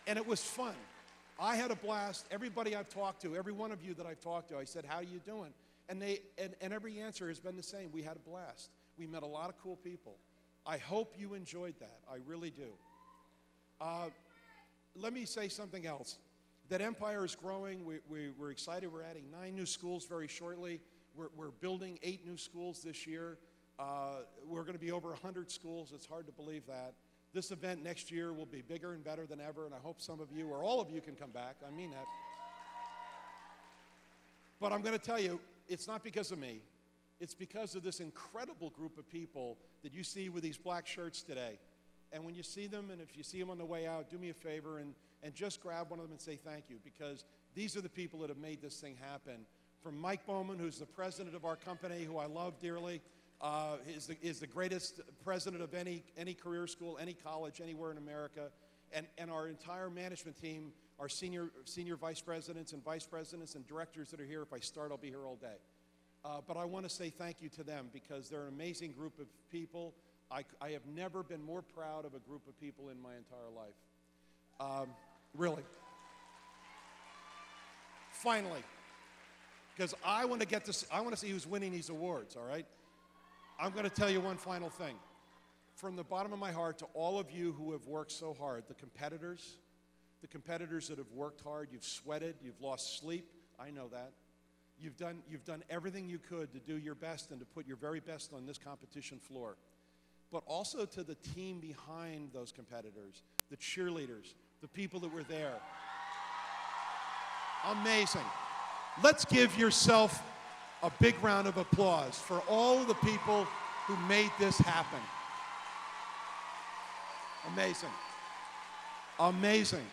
And it was fun. I had a blast. Everybody I've talked to, every one of you that I've talked to, I said, how are you doing? And every answer has been the same. We had a blast. We met a lot of cool people. I hope you enjoyed that. I really do. Let me say something else. That Empire is growing. We're excited. We're adding 9 new schools very shortly. We're building 8 new schools this year. We're going to be over 100 schools. It's hard to believe that. This event next year will be bigger and better than ever, and I hope some of you or all of you can come back. I mean that. But I'm going to tell you, it's not because of me. It's because of this incredible group of people that you see with these black shirts today. And when you see them, and if you see them on the way out, do me a favor and just grab one of them and say thank you, because these are the people that have made this thing happen. From Mike Bowman, who's the president of our company, who I love dearly, is the greatest president of any career school, any college, anywhere in America, and our entire management team, our senior vice presidents and directors that are here. If I start, I'll be here all day. But I want to say thank you to them, because they're an amazing group of people. I have never been more proud of a group of people in my entire life. Really. Finally, because I want to see who's winning these awards, all right? I'm going to tell you one final thing. From the bottom of my heart, to all of you who have worked so hard, the competitors that have worked hard, you've sweated, you've lost sleep, I know that. You've done everything you could to do your best and to put your very best on this competition floor. But also to the team behind those competitors, the cheerleaders, the people that were there. Amazing. Let's give yourself a big round of applause for all of the people who made this happen. Amazing. Amazing.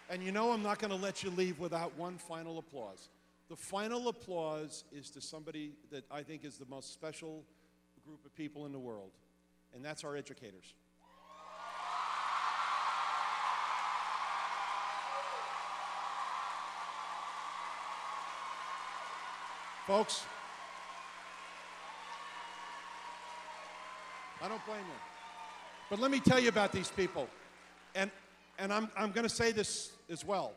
And you know I'm not going to let you leave without one final applause. The final applause is to somebody that I think is the most special group of people in the world, and that's our educators. Folks, I don't blame you. But let me tell you about these people. And I'm going to say this as well.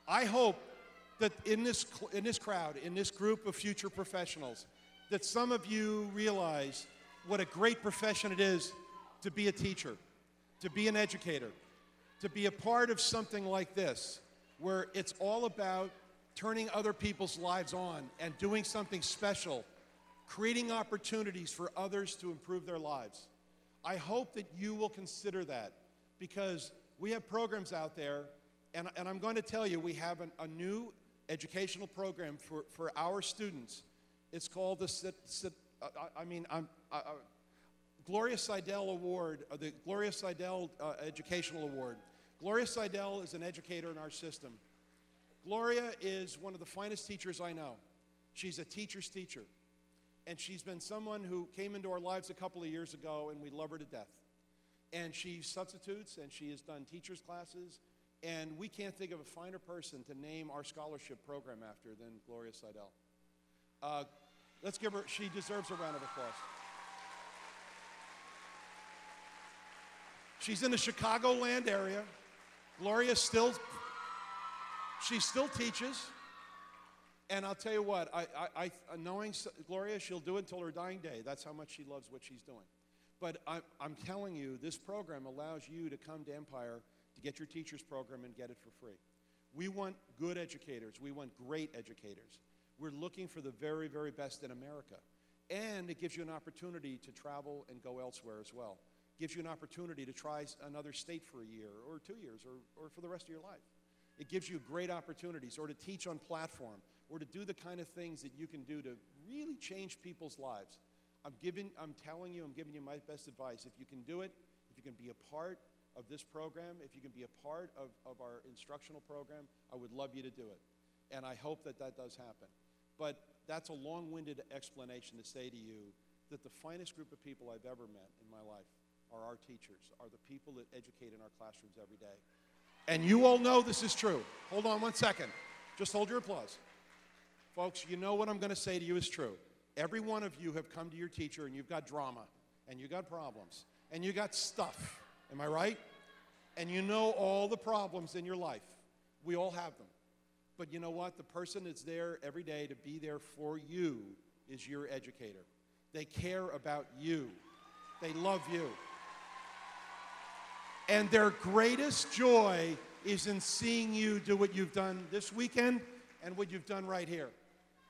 I hope that in this crowd, in this group of future professionals, that some of you realize what a great profession it is to be a teacher, to be an educator, to be a part of something like this, where it's all about turning other people's lives on and doing something special, creating opportunities for others to improve their lives. I hope that you will consider that, because we have programs out there, and I'm going to tell you, we have a new educational program for our students. It's called the Gloria Seidel Award, the Gloria Seidel Educational Award. Gloria Seidel is an educator in our system. Gloria is one of the finest teachers I know. She's a teacher's teacher. And she's been someone who came into our lives a couple of years ago, and we love her to death. And she substitutes, and she has done teacher's classes, and we can't think of a finer person to name our scholarship program after than Gloria Seidel. Let's give her, she deserves a round of applause. She's in the Chicagoland area. Gloria she still teaches. And I'll tell you what, knowing Gloria, she'll do it until her dying day. That's how much she loves what she's doing. But I'm telling you, this program allows you to come to Empire to get your teacher's program and get it for free. We want good educators. We want great educators. We're looking for the very, very best in America. And it gives you an opportunity to travel and go elsewhere as well. Gives you an opportunity to try another state for a year or 2 years or for the rest of your life. It gives you great opportunities, or to teach on platform, or to do the kind of things that you can do to really change people's lives. I'm telling you, I'm giving you my best advice. If you can do it, if you can be a part of this program, if you can be a part of our instructional program, I would love you to do it. And I hope that that does happen. But that's a long-winded explanation to say to you that the finest group of people I've ever met in my life are our teachers, are the people that educate in our classrooms every day. And you all know this is true. Hold on one second. Just hold your applause. Folks, you know what I'm going to say to you is true. Every one of you have come to your teacher and you've got drama, and you got problems, and you got stuff. Am I right? And you know all the problems in your life. We all have them. But you know what? The person that's there every day to be there for you is your educator. They care about you. They love you. And their greatest joy is in seeing you do what you've done this weekend and what you've done right here.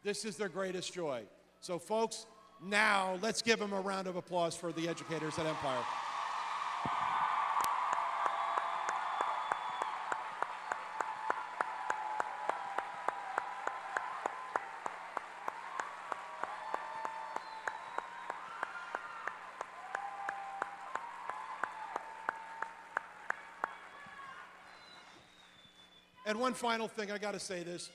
This is their greatest joy. So folks, now let's give them a round of applause for the educators at Empire. And one final thing, I got to say this.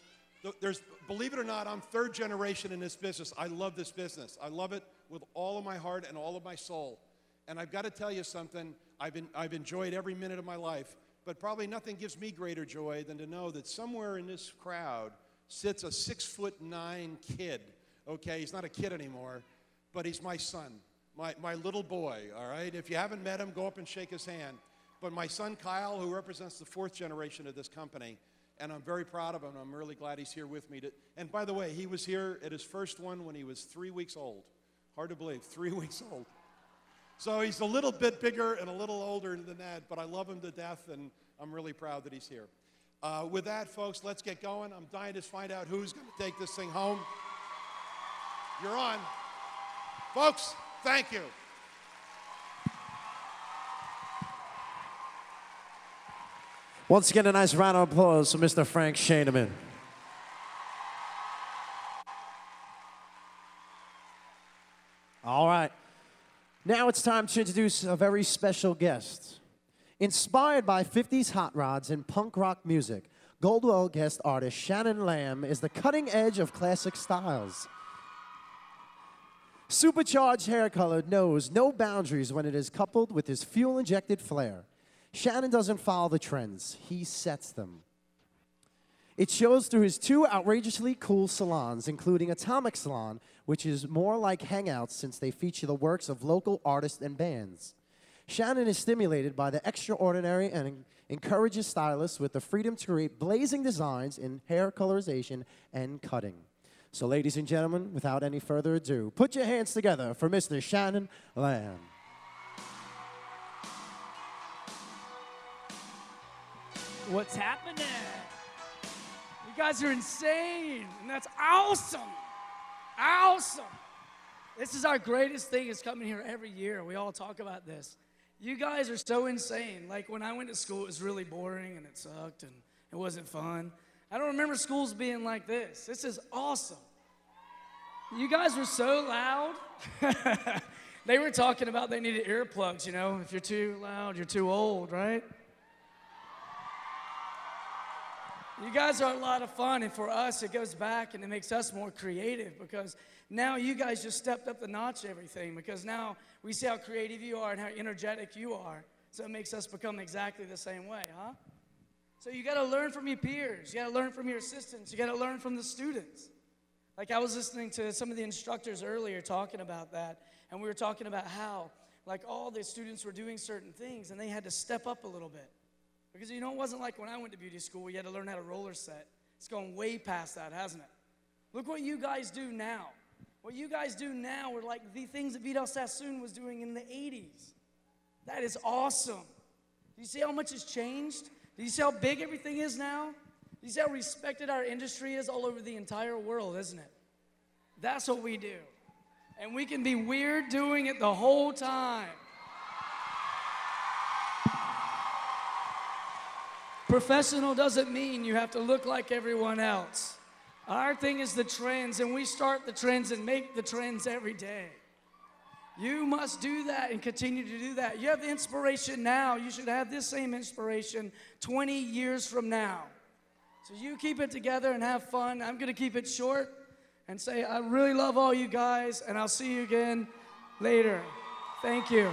Believe it or not, I'm third generation in this business. I love this business. I love it with all of my heart and all of my soul. And I've got to tell you something. I've enjoyed every minute of my life, but probably nothing gives me greater joy than to know that somewhere in this crowd sits a 6'9" kid. Okay, he's not a kid anymore, but he's my son, my little boy, all right? If you haven't met him, go up and shake his hand. But my son Kyle, who represents the fourth generation of this company, and I'm very proud of him. I'm really glad he's here with me. And by the way, he was here at his first one when he was 3 weeks old. Hard to believe, 3 weeks old. So he's a little bit bigger and a little older than that, but I love him to death, and I'm really proud that he's here. With that, folks, let's get going. I'm dying to find out who's going to take this thing home. You're on. Folks, thank you. Once again, a nice round of applause for Mr. Frank Shaneman. All right. Now it's time to introduce a very special guest. Inspired by 50s hot rods and punk rock music, Goldwell guest artist Shannon Lamb is the cutting edge of classic styles. Supercharged hair color knows no boundaries when it is coupled with his fuel-injected flair. Shannon doesn't follow the trends, he sets them. It shows through his two outrageously cool salons, including Atomic Salon, which is more like hangouts since they feature the works of local artists and bands. Shannon is stimulated by the extraordinary and encourages stylists with the freedom to create blazing designs in hair colorization and cutting. So ladies and gentlemen, without any further ado, put your hands together for Mr. Shannon Lamb. What's happening? You guys are insane, and that's awesome. Awesome. This is our greatest thing. It's coming here every year. We all talk about this. You guys are so insane. Like when I went to school, it was really boring, and it sucked, and it wasn't fun. I don't remember schools being like this. This is awesome. You guys were so loud. They were talking about they needed earplugs, you know. If you're too loud, you're too old, right? You guys are a lot of fun, and for us, it goes back and it makes us more creative because now you guys just stepped up the notch everything because now we see how creative you are and how energetic you are, so it makes us become exactly the same way, huh? So you got to learn from your peers. You got to learn from your assistants. You got to learn from the students. Like I was listening to some of the instructors earlier talking about that, and we were talking about how like all the students were doing certain things, and they had to step up a little bit. Because, you know, it wasn't like when I went to beauty school, you had to learn how to roller set. It's gone way past that, hasn't it? Look what you guys do now. What you guys do now are like the things that Vidal Sassoon was doing in the 80s. That is awesome. Do you see how much has changed? Do you see how big everything is now? Do you see how respected our industry is all over the entire world, isn't it? That's what we do. And we can be weird doing it the whole time. Professional doesn't mean you have to look like everyone else. Our thing is the trends, and we start the trends and make the trends every day. You must do that and continue to do that. You have the inspiration now. You should have this same inspiration 20 years from now. So you keep it together and have fun. I'm going to keep it short and say I really love all you guys, and I'll see you again later. Thank you.